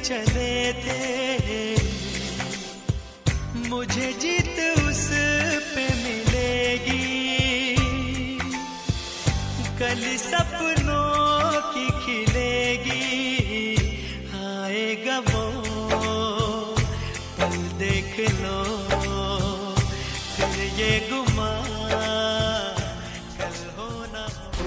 चले थे, मुझे जीत उस पे मिलेगी। कल सपनों की खिलेगी, आएगा वो पल देख लो, फिर ये गुमा कल हो ना हो।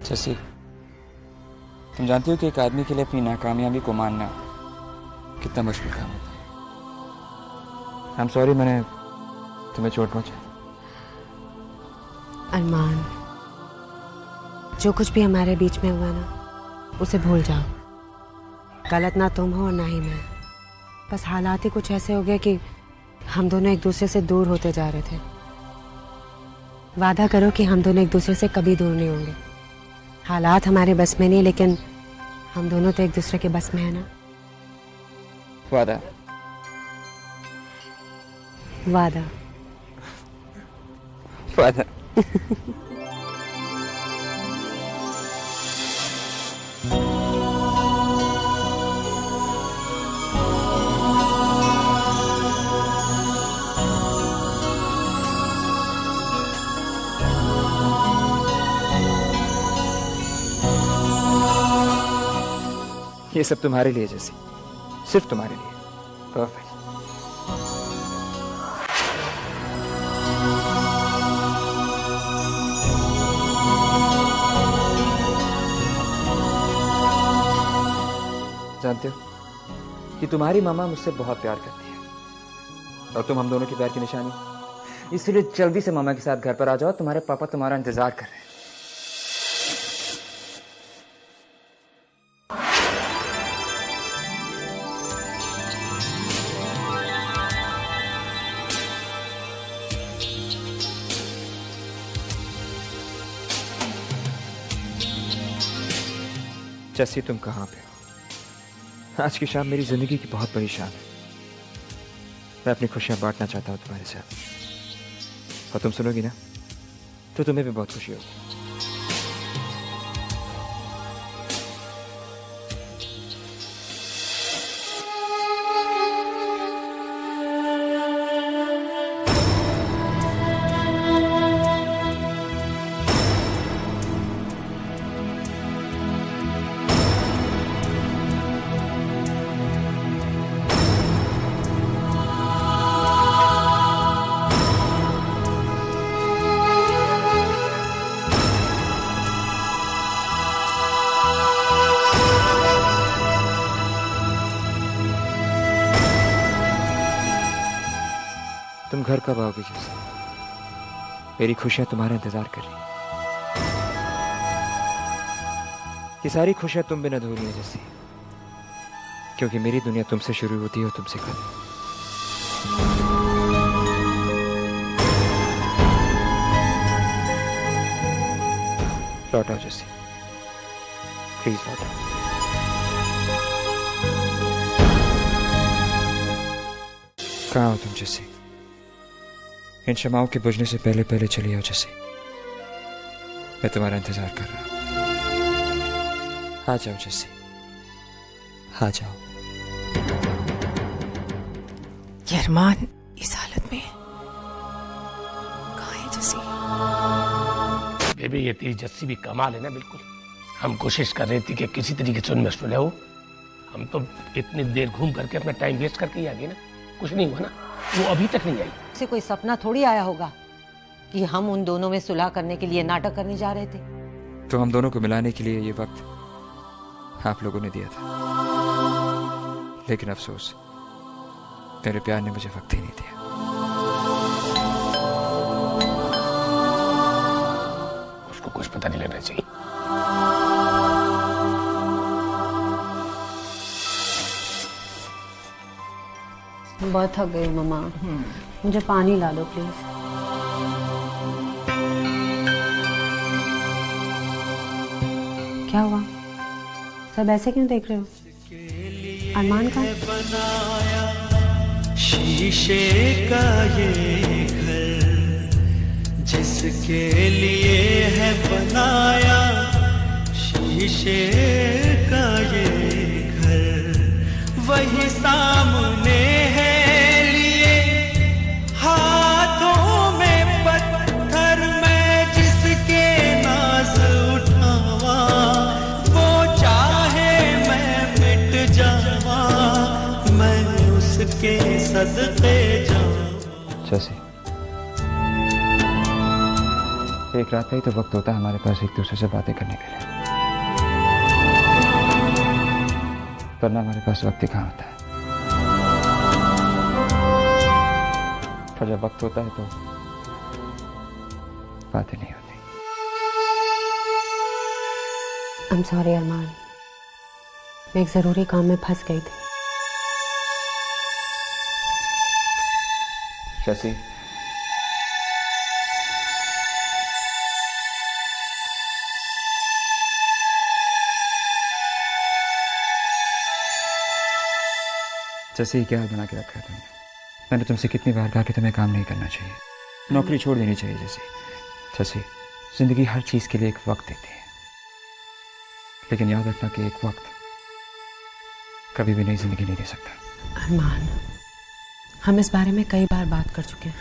जैसे तुम जानती हो कि एक आदमी के लिए अपनी नाकामयाबी को मानना कितना मुश्किल काम होता है। आई एम सॉरी मैंने तुम्हें चोट पहुंचाई। अरमान, जो कुछ भी हमारे बीच में हुआ ना, उसे भूल जाओ। गलत ना तुम हो और ना ही मैं। बस हालात ही कुछ ऐसे हो गए कि हम दोनों एक दूसरे से दूर होते जा रहे थे। वादा करो कि हम दोनों एक दूसरे से कभी दूर नहीं होंगे। हालात हमारे बस में नहीं, लेकिन हम दोनों तो एक दूसरे के बस में है ना। वादा। वादा। वादा। ये सब तुम्हारे लिए जैसे, सिर्फ तुम्हारे लिए। परफेक्ट। जानते हो कि तुम्हारी मामा मुझसे बहुत प्यार करती है और तुम हम दोनों के प्यार की निशानी, इसलिए जल्दी से मामा के साथ घर पर आ जाओ। तुम्हारे पापा तुम्हारा इंतजार कर रहे हैं। जैसी तुम कहाँ पे हो? आज की शाम मेरी जिंदगी की बहुत बड़ी शाम है। मैं अपनी खुशियां बांटना चाहता हूँ तुम्हारे साथ, और तुम सुनोगी ना तो तुम्हें भी बहुत खुशी होगी। तुम घर कब आओगे जैसे? मेरी खुशियां तुम्हारा इंतजार कर रही हैं। ये सारी खुशियां तुम बिना अधूरी हैं जैसे, क्योंकि मेरी दुनिया तुमसे शुरू होती है और तुमसे खत्म। लौट आओ जैसे, प्लीज लौट आओ। कहाँ हो तुम जैसे? इन शमाओं के बुझने से पहले पहले चली आओ जैसे, मैं तुम्हारा इंतजार कर रहा हूं। आ जाओ जैसे, आ जाओ। ये अरमान इस हालत में कहाँ है जस्सी? बेबी ये तेरी जस्सी भी कमाल है ना। बिल्कुल हम कोशिश कर रही थी कि किसी तरीके से उनमें सुलह हो। हम तो इतनी देर घूम करके अपना टाइम वेस्ट करके ही आ गए ना। कुछ नहीं हुआ ना, वो अभी तक नहीं आई। से कोई सपना थोड़ी आया होगा कि हम उन दोनों में सुलह करने के लिए नाटक करने जा रहे थे। तो हम दोनों को मिलाने के लिए ये वक्त आप लोगों ने दिया था, लेकिन अफसोस तेरे प्यार ने मुझे वक्त ही नहीं दिया। उसको कुछ पता नहीं लगना चाहिए। बहुत थक गई हूँ मम्मा। मुझे पानी ला दो प्लीज। क्या हुआ? सब ऐसे क्यों देख रहे हो? अरमान का शीशे का ये घर जिसके लिए है बनाया, शीशे का ये घर वही सामने है लिए हाथों में पत्थर, मैं जिसके नाज उठावा वो चाहे मैं मिट जावा, मैं उसके सदके जाऊं। जैसे एक रात का ही तो वक्त होता है हमारे पास एक दूसरे से बातें करने के लिए, वरना हमारे पास वक्त ही कहाँ होता है। पर जब वक्त होता है तो बातें नहीं होती। I'm sorry अरमान, मैं एक जरूरी काम में फंस गई थी। शशि, जैसे ही क्या हाल बना के रखा है तुमने। मैंने तुमसे कितनी बार कहा कि तुम्हें काम नहीं करना चाहिए, नौकरी छोड़ देनी चाहिए। जैसे जिंदगी हर चीज के लिए एक वक्त देती है, लेकिन याद रखना कि एक वक्त कभी भी नई जिंदगी नहीं दे सकता। अरमान, हम इस बारे में कई बार बात कर चुके हैं।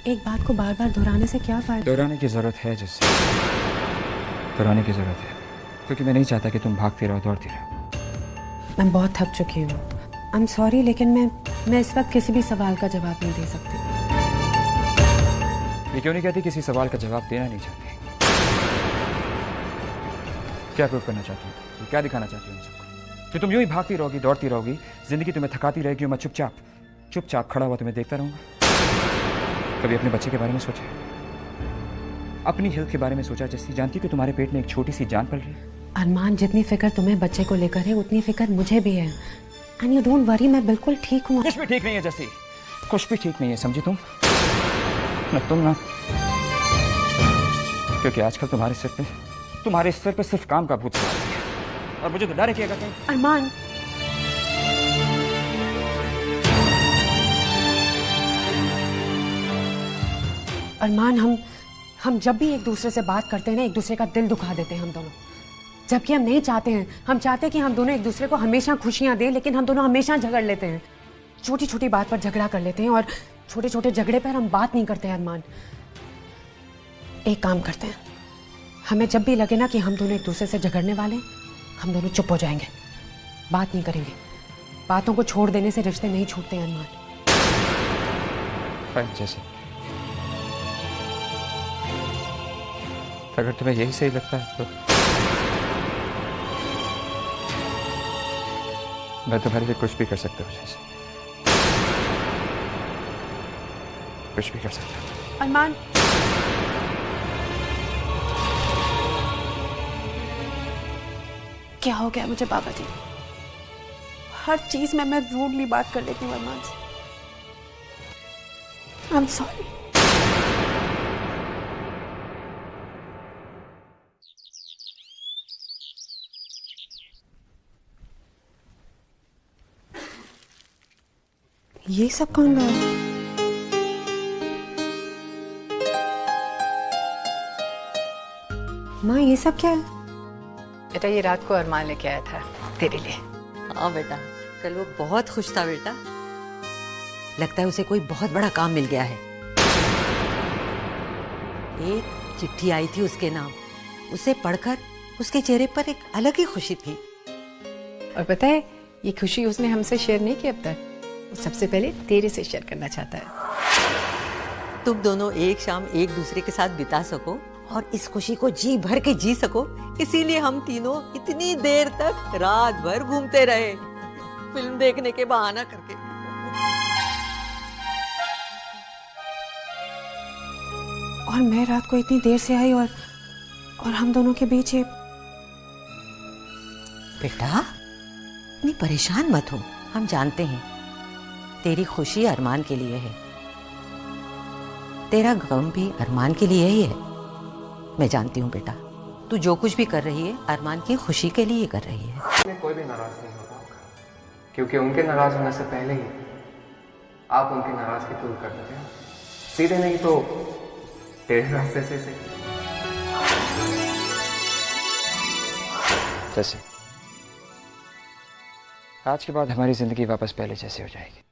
एक बात को बार बार दोहराने से क्या फायदा? दोहराने की जरूरत है जैसे, दोहराने की जरूरत है, क्योंकि मैं नहीं चाहता कि तुम भागती रहो, दौड़ती रहो। मैं बहुत थक चुकी हूँ। आई एम सॉरी, लेकिन मैं इस वक्त किसी भी सवाल का जवाब नहीं दे सकती। ये क्यों नहीं कहती किसी सवाल का जवाब देना नहीं चाहती? क्या प्रूव करना चाहती हो? क्या दिखाना चाहती हो उन सबको? कि तुम यूं ही भागती रहोगी, दौड़ती रहोगी, जिंदगी तुम्हें थकाती रहेगी और मैं चुपचाप खड़ा हुआ तुम्हें देखता रहूंगा। कभी अपने बच्चे के बारे में सोचा, अपनी हेल्थ के बारे में सोचा? जैसी जानती कि तुम्हारे पेट में एक छोटी सी जान पल रही है। अरमान, जितनी फिक्र तुम्हें बच्चे को लेकर है उतनी फिक्र मुझे भी है। एंड यू डोंट वरी, मैं बिल्कुल ठीक हूँ। कुछ भी ठीक नहीं है जैसी, कुछ भी ठीक नहीं है, समझी तुम? न तुम ना, क्योंकि आजकल तुम्हारे सिर पे सिर्फ काम का भूत सवार है, और मुझे तो डर है कि अगर कहीं अरमान, अरमान, हम जब भी एक दूसरे से बात करते हैं ना, एक दूसरे का दिल दुखा देते हैं हम दोनों। जबकि हम नहीं चाहते हैं, हम चाहते हैं कि हम दोनों एक दूसरे को हमेशा खुशियां दें, लेकिन हम दोनों हमेशा झगड़ लेते हैं। छोटी छोटी बात पर झगड़ा कर लेते हैं और छोटे छोटे झगड़े पर हम बात नहीं करते हैं। अरमान, एक काम करते हैं, हमें जब भी लगे ना कि हम दोनों एक दूसरे से झगड़ने वाले हैं, हम दोनों चुप हो जाएंगे, बात नहीं करेंगे। बातों को छोड़ देने से रिश्ते नहीं छूटते हैं अरमान। जैसे अगर तुम्हें यही सही लगता है तो मैं तुम्हारे लिए कुछ भी कर सकता हूँ। जैसे कुछ भी कर सकता हूँ। अरमान, क्या हो गया मुझे बाबा जी? हर चीज में मैं रूडली बात कर लेती हूँ अरमान से। I am sorry. ये सब कौन रहा है? माँ, ये सब क्या है? बेटा, ये रात को अरमान लेके आया था तेरे लिए। हाँ बेटा, कल वो बहुत खुश था बेटा। लगता है उसे कोई बहुत बड़ा काम मिल गया है। एक चिट्ठी आई थी उसके नाम, उसे पढ़कर उसके चेहरे पर एक अलग ही खुशी थी। और पता है, ये खुशी उसने हमसे शेयर नहीं की अब तक, वो सबसे पहले तेरे से शेयर करना चाहता है। तुम दोनों एक शाम एक दूसरे के साथ बिता सको और इस खुशी को जी भर के जी सको, इसीलिए हम तीनों इतनी देर तक रात भर घूमते रहे, फिल्म देखने के बहाना करके। और मैं रात को इतनी देर से आई और हम दोनों के बीच ये। बेटा, इतनी परेशान मत हो, हम जानते हैं तेरी खुशी अरमान के लिए है, तेरा गम भी अरमान के लिए ही है। मैं जानती हूँ बेटा, तू जो कुछ भी कर रही है अरमान की खुशी के लिए कर रही है। में कोई भी नाराज नहीं होता होगा, क्योंकि उनके नाराज होने से पहले ही आप उनकी नाराजगी दूर कर देते हो, सीधे नहीं तो तेरे रास्ते से सही। जैसे आज के बाद हमारी जिंदगी वापस पहले जैसे हो जाएगी।